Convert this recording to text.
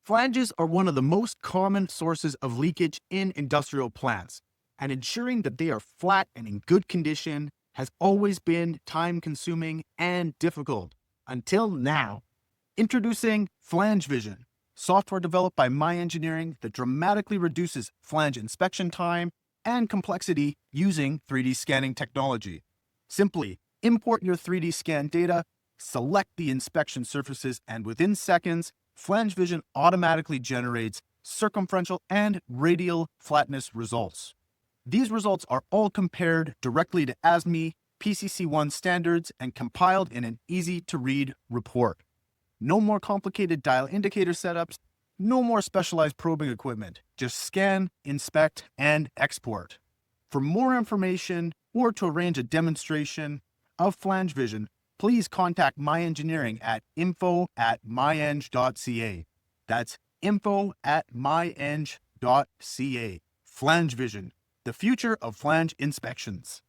Flanges are one of the most common sources of leakage in industrial plants, and ensuring that they are flat and in good condition has always been time-consuming and difficult, until now. Introducing Flange Vision, software developed by My Engineering that dramatically reduces flange inspection time and complexity using 3D scanning technology. Simply import your 3D scan data, select the inspection surfaces, and within seconds, FlangeVision automatically generates circumferential and radial flatness results. These results are all compared directly to ASME PCC-1 standards and compiled in an easy-to-read report. No more complicated dial indicator setups, no more specialized probing equipment. Just scan, inspect, and export. For more information or to arrange a demonstration of FlangeVision, please contact My Engineering at info@myeng.ca. That's info@myeng.ca. FlangeVision, the future of flange inspections.